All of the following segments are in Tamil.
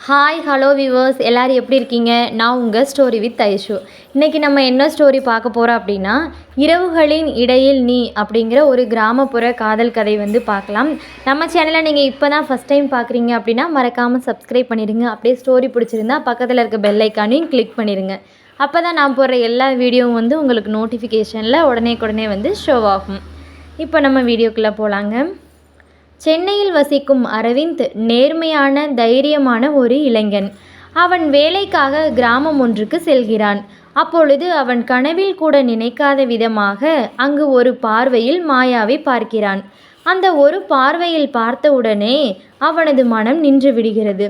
ஹாய் ஹலோ வியூவர்ஸ் எல்லோரும் எப்படி இருக்கீங்க? நான் உங்கள் ஸ்டோரி வித் ஐஷு. இன்றைக்கி நம்ம என்ன ஸ்டோரி பார்க்க போகிறோம் அப்படின்னா, இரவுகளின் இடையில் நீ அப்படிங்கிற ஒரு கிராமப்புற காதல் கதை பார்க்கலாம். நம்ம சேனலை நீங்கள் இப்போ தான் ஃபஸ்ட் டைம் பார்க்குறீங்க அப்படின்னா மறக்காமல் சப்ஸ்கிரைப் பண்ணிடுங்க. அப்படியே ஸ்டோரி பிடிச்சிருந்தா பக்கத்தில் இருக்க பெல் ஐக்கானையும் கிளிக் பண்ணிடுங்க. அப்போ தான் நான் போடுற எல்லா வீடியோவும் உங்களுக்கு நோட்டிஃபிகேஷனில் உடனே ஷோ ஆகும். இப்போ நம்ம வீடியோக்குள்ளே போகலாங்க. சென்னையில் வசிக்கும் அரவிந்த் நேர்மையான தைரியமான ஒரு இளைஞன். அவன் வேலைக்காக கிராமம் ஒன்றுக்கு செல்கிறான். அப்பொழுது அவன் கனவில் கூட நினைக்காத விதமாக அங்கு ஒரு பார்வையில் மாயாவை பார்க்கிறான். அந்த ஒரு பார்வையில் பார்த்தவுடனே அவனது மனம் நின்று விடுகிறது.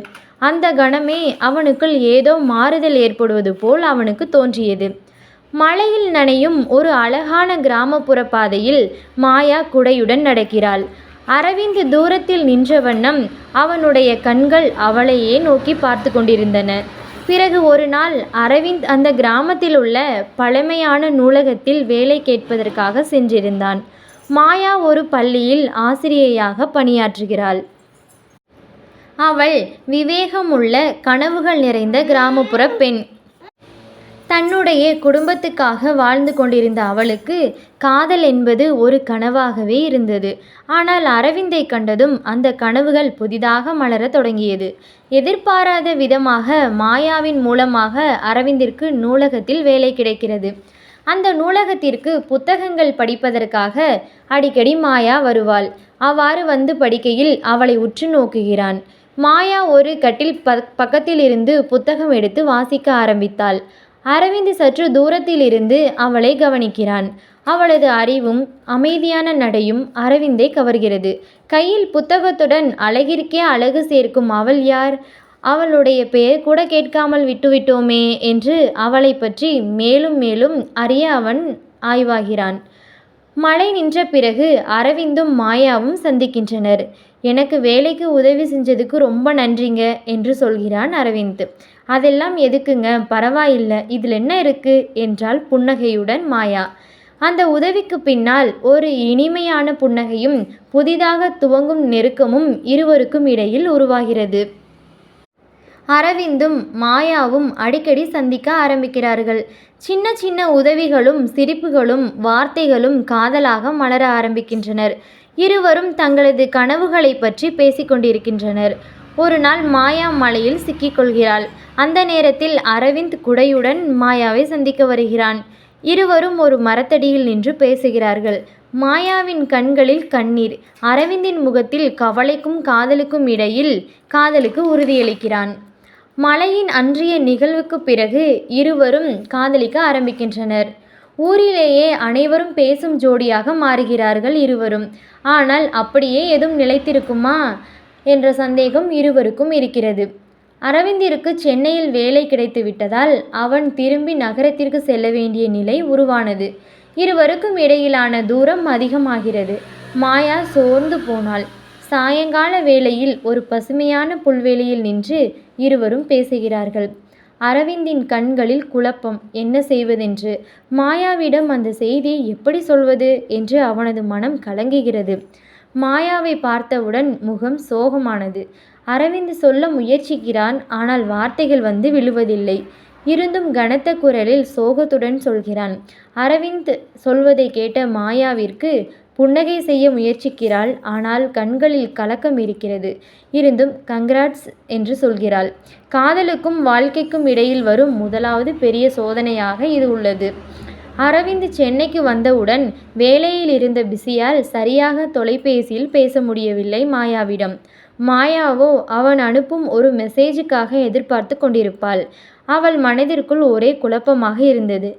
அந்த கணமே அவனுக்குள் ஏதோ மாறுதல் ஏற்படுவது போல் அவனுக்கு தோன்றியது. மழையில் நனையும் ஒரு அழகான கிராமப்புற பாதையில் மாயா குடையுடன் நடக்கிறாள். அரவிந்த் தூரத்தில் நின்ற வண்ணம் அவனுடைய கண்கள் அவளையே நோக்கி பார்த்து கொண்டிருந்தன. பிறகு ஒரு நாள் அரவிந்த் அந்த கிராமத்தில் உள்ள பழமையான நூலகத்தில் வேலை கேட்பதற்காக சென்றிருந்தான். மாயா ஒரு பள்ளியில் ஆசிரியையாக பணியாற்றுகிறாள். அவள் விவேகமுள்ள கனவுகள் நிறைந்த கிராமப்புற பெண். தன்னுடைய குடும்பத்துக்காக வாழ்ந்து கொண்டிருந்த அவளுக்கு காதல் என்பது ஒரு கனவாகவே இருந்தது. ஆனால் அரவிந்தை கண்டதும் அந்த கனவுகள் புதிதாக மலரத் தொடங்கியது. எதிர்பாராத விதமாக மாயாவின் மூலமாக அரவிந்திற்கு நூலகத்தில் வேலை கிடைக்கிறது. அந்த நூலகத்திற்கு புத்தகங்கள் படிப்பதற்காக அடிக்கடி மாயா வருவாள். அவ்வாறு வந்து படிக்கையில் அவளை உற்று நோக்குகிறான். மாயா ஒரு கட்டில் பக்கத்தில் இருந்து புத்தகம் எடுத்து வாசிக்க ஆரம்பித்தாள். அரவிந்த் சற்று தூரத்தில் இருந்து அவளை கவனிக்கிறான். அவளது அறிவும் அமைதியான நடையும் அரவிந்தை கவர்கிறது. கையில் புத்தகத்துடன் அழகிற்கே அழகு சேர்க்கும் அவள் யார்? அவளுடைய பெயர் கூட கேட்காமல் விட்டுவிட்டோமே என்று அவளை பற்றி மேலும் மேலும் அறிய அவன் ஆய்வாகிறான். மழை நின்ற பிறகு அரவிந்தும் மாயாவும் சந்திக்கின்றனர். எனக்கு வேலைக்கு உதவி செஞ்சதுக்கு ரொம்ப நன்றிங்க என்று சொல்கிறான் அரவிந்த். அதெல்லாம் எதுக்குங்க, பரவாயில்லை, இதில் என்ன இருக்கு என்றாள் புன்னகையுடன் மாயா. அந்த உதவிக்கு பின்னால் ஒரு இனிமையான புன்னகையும் புதிதாக துவங்கும் நெருக்கமும் இருவருக்கும் இடையில் உருவாகிறது. அரவிந்தும் மாயாவும் அடிக்கடி சந்திக்க ஆரம்பிக்கிறார்கள். சின்ன சின்ன உதவிகளும் சிரிப்புகளும் வார்த்தைகளும் காதலாக மலர ஆரம்பிக்கின்றனர். இருவரும் தங்களது கனவுகளை பற்றி பேசிக்கொண்டிருக்கின்றனர். ஒரு நாள் மாயா மலையில் சிக்கிக்கொள்கிறாள். அந்த நேரத்தில் அரவிந்த் குடையுடன் மாயாவை சந்திக்க வருகிறான். இருவரும் ஒரு மரத்தடியில் நின்று பேசுகிறார்கள். மாயாவின் கண்களில் கண்ணீர். அரவிந்தின் முகத்தில் கவலைக்கும் காதலுக்கும் இடையில் காதலுக்கு உறுதியளிக்கிறான். மழையின் அன்றைய நிகழ்வுக்கு பிறகு இருவரும் காதலிக்க ஆரம்பிக்கின்றனர். ஊரிலேயே அனைவரும் பேசும் ஜோடியாக மாறுகிறார்கள் இருவரும். ஆனால் அப்படியே எதுவும் நிலைத்திருக்குமா என்ற சந்தேகம் இருவருக்கும் இருக்கிறது. அரவிந்திற்கு சென்னையில் வேலை கிடைத்து விட்டதால் அவன் திரும்பி நகரத்திற்கு செல்ல வேண்டிய நிலை உருவானது. இருவருக்கும் இடையிலான தூரம் அதிகமாகிறது. மாயா சோர்ந்து போனாள். சாயங்கால வேளையில் ஒரு பசுமையான புல்வெளியில் நின்று இருவரும் பேசுகிறார்கள். அரவிந்தின் கண்களில் குழப்பம். என்ன செய்வதென்று, மாயாவிடம் அந்த செய்தியை எப்படி சொல்வது என்று அவனது மனம் கலங்குகிறது. மாயாவை பார்த்தவுடன் முகம் சோகமானது. அரவிந்த் சொல்ல முயற்சிக்கிறான். ஆனால் வார்த்தைகள் விழுவதில்லை. இருந்தும் கனத்த குரலில் சோகத்துடன் சொல்கிறான். அரவிந்த் சொல்வதை கேட்ட மாயாவிற்கு புன்னகை செய்ய முயற்சிக்கிறாள். ஆனால் கண்களில் கலக்கம் இருக்கிறது. இருந்தும் கங்க்ராட்ஸ் என்று சொல்கிறாள். காதலுக்கும் வாழ்க்கைக்கும் இடையில் வரும் முதலாவது பெரிய சோதனையாக இது உள்ளது. அரவிந்த் சென்னைக்கு வந்தவுடன் வேலையில் இருந்த பிஸியால் சரியாக தொலைபேசியில் பேச முடியவில்லை மாயாவிடம். மாயாவோ அவன் அனுப்பும் ஒரு மெசேஜுக்காக எதிர்பார்த்து கொண்டிருப்பாள். அவள் மனதிற்குள் ஒரே குழப்பமாக இருந்தது.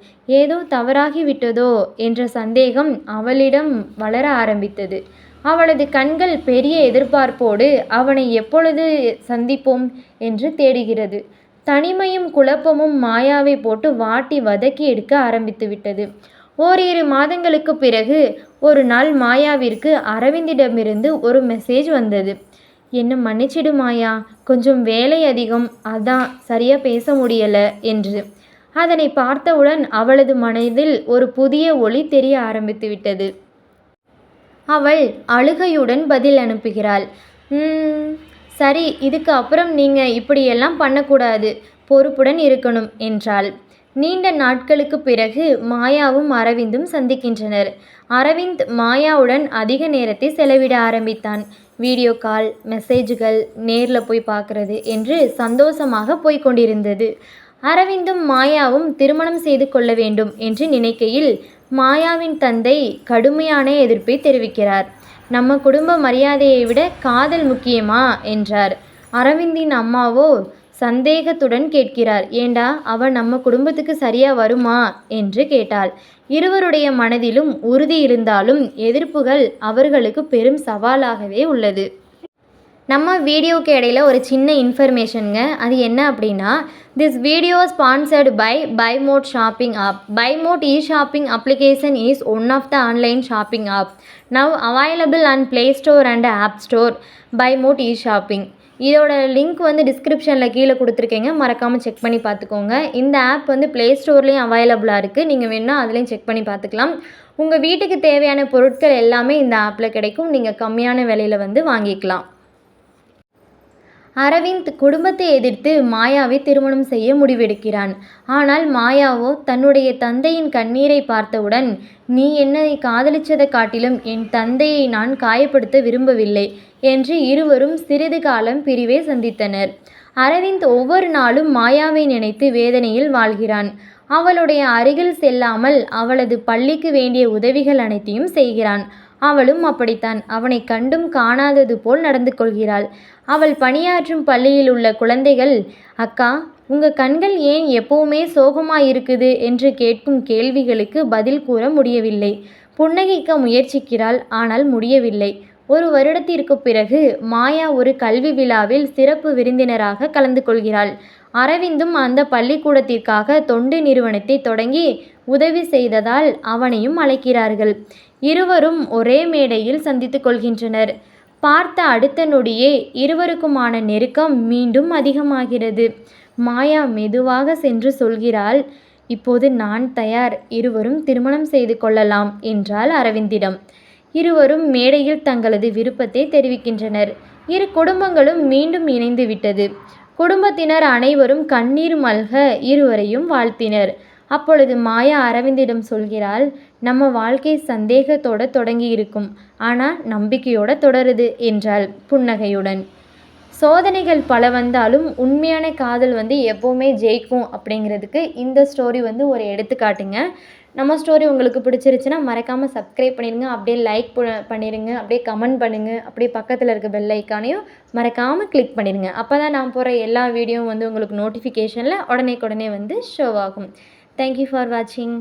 ஏதோ தவறாகிவிட்டதோ என்ற சந்தேகம் அவளிடம் வளர ஆரம்பித்தது. அவளது கண்கள் பெரிய எதிர்பார்ப்போடு அவனை எப்பொழுது சந்திப்போம் என்று தேடுகிறது. தனிமையும் குழப்பமும் மாயாவை போட்டு வாட்டி வதக்கி எடுக்க ஆரம்பித்து விட்டது. ஓரிரு மாதங்களுக்கு பிறகு ஒரு நாள் மாயாவிற்கு அரவிந்திடமிருந்து ஒரு மெசேஜ் வந்தது. என்ன மன்னிச்சிடு மாயா, கொஞ்சம் வேலை அதிகம், அதான் சரியா பேச முடியலை என்று. அதனை பார்த்தவுடன் அவளது மனதில் ஒரு புதிய ஒளி தெரிய ஆரம்பித்து விட்டது. அவள் அழுகையுடன் பதில் அனுப்புகிறாள். சரி, இதுக்கு அப்புறம் நீங்கள் இப்படியெல்லாம் பண்ணக்கூடாது, பொறுப்புடன் இருக்கணும் என்றாள். நீண்ட நாட்களுக்கு பிறகு மாயாவும் அரவிந்தும் சந்திக்கின்றனர். அரவிந்த் மாயாவுடன் அதிக நேரத்தை செலவிட ஆரம்பித்தான். வீடியோ கால், மெசேஜ்கள், நேரில் போய் பார்க்கறது என்று சந்தோஷமாக போய்கொண்டிருந்தது. அரவிந்தும் மாயாவும் திருமணம் செய்து கொள்ள வேண்டும் என்று நினைக்கையில் மாயாவின் தந்தை கடுமையான எதிர்ப்பை தெரிவிக்கிறார். நம்ம குடும்ப மரியாதையை விட காதல் முக்கியமா என்றார். அரவிந்தின் அம்மாவோ சந்தேகத்துடன் கேட்கிறார். ஏண்டா, அவன் நம்ம குடும்பத்துக்கு சரியா வருமா என்று கேட்டாள். இருவருடைய மனதிலும் உறுதி இருந்தாலும் எதிர்ப்புகள் அவர்களுக்கு பெரும் சவாலாகவே உள்ளது. நம்ம வீடியோக்கு இடையில் ஒரு சின்ன இன்ஃபர்மேஷனுங்க. அது என்ன அப்படின்னா, this video sponsored by Bymot shopping app. Bymot e shopping application is one of the online shopping app now available on play store and app store. Bymot e shopping இதோட லிங்க் வந்து டிஸ்கிரிப்ஷனில் கீழே கொடுத்துருக்கேங்க, மறக்காமல் செக் பண்ணி பார்த்துக்கோங்க. இந்த ஆப் வந்து ப்ளே ஸ்டோர்லேயும் அவைலபிளாக இருக்குது, நீங்கள் வேணால் அதுலேயும் செக் பண்ணி பார்த்துக்கலாம். உங்கள் வீட்டுக்கு தேவையான பொருட்கள் எல்லாமே இந்த ஆப்பில் கிடைக்கும், நீங்கள் கம்மியான விலையில் வந்து வாங்கிக்கலாம். அரவிந்த் குடும்பத்தை எதிர்த்து மாயாவை திருமணம் செய்ய முடிவெடுக்கிறான். ஆனால் மாயாவோ தன்னுடைய தந்தையின் கண்ணீரை பார்த்தவுடன், நீ என்னை காதலிச்சதை காட்டிலும் என் தந்தையை நான் காயப்படுத்த விரும்பவில்லை என்று இருவரும் சிறிது காலம் பிரிவை சந்தித்தனர். அரவிந்த் ஒவ்வொரு நாளும் மாயாவை நினைத்து வேதனையில் வாழ்கிறான். அவளுடைய அருகில் செல்லாமல் அவளது பள்ளிக்கு வேண்டிய உதவிகள் அனைத்தையும் செய்கிறான். அவளும் அப்படித்தான். அவனை கண்டும் காணாதது போல் நடந்து கொள்கிறாள். அவள் பணியாற்றும் பள்ளியில் உள்ள குழந்தைகள், அக்கா, உங்கள் கண்கள் ஏன் எப்பவுமே சோகமாயிருக்குது என்று கேட்கும் கேள்விகளுக்கு பதில் கூற முடியவில்லை. புன்னகைக்க முயற்சிக்கிறாள், ஆனால் முடியவில்லை. ஒரு வருடத்திற்கு பிறகு மாயா ஒரு கல்வி விழாவில் சிறப்பு விருந்தினராக கலந்து கொள்கிறாள். அரவிந்தும் அந்த பள்ளிக்கூடத்திற்காக தொண்டு நிறுவனத்தை தொடங்கி உதவி செய்ததால் அவனையும் அழைக்கிறார்கள். இருவரும் ஒரே மேடையில் சந்தித்து கொள்கின்றனர். பார்த்த அடுத்த நொடியே இருவருக்குமான நெருக்கம் மீண்டும் அதிகமாகிறது. மாயா மெதுவாக சென்று சொல்கிறாள், இப்போது நான் தயார், இருவரும் திருமணம் செய்து கொள்ளலாம் என்றாள் அரவிந்திடம். இருவரும் மேடையில் தங்களது விருப்பத்தை தெரிவிக்கின்றனர். இரு குடும்பங்களும் மீண்டும் இணைந்து விட்டது. குடும்பத்தினர் அனைவரும் கண்ணீர் மல்க இருவரையும் வாழ்த்தினர். அப்பொழுது மாயா அரவிந்திடம் சொல்கிறாள், நம்ம வாழ்க்கை சந்தேகத்தோட தொடங்கி இருக்கும், ஆனால் நம்பிக்கையோட தொடருது என்றாள் புன்னகையுடன். சோதனைகள் பல வந்தாலும் உண்மையான காதல் வந்து எப்போவுமே ஜெயிக்கும் அப்படிங்கிறதுக்கு இந்த ஸ்டோரி வந்து ஒரு எடுத்துக்காட்டுங்க. நம்ம ஸ்டோரி உங்களுக்கு பிடிச்சிருச்சுன்னா மறக்காமல் சப்ஸ்கிரைப் பண்ணிடுங்க, அப்படியே லைக் பண்ணிடுங்க, அப்படியே கமெண்ட் பண்ணுங்கள், அப்படியே பக்கத்தில் இருக்க பெல் ஐக்கானையும் மறக்காமல் கிளிக் பண்ணிடுங்க. அப்போ தான் நான் போகிற எல்லா வீடியோவும் வந்து உங்களுக்கு நோட்டிஃபிகேஷனில் உடனே வந்து ஷோ ஆகும். Thank you for watching.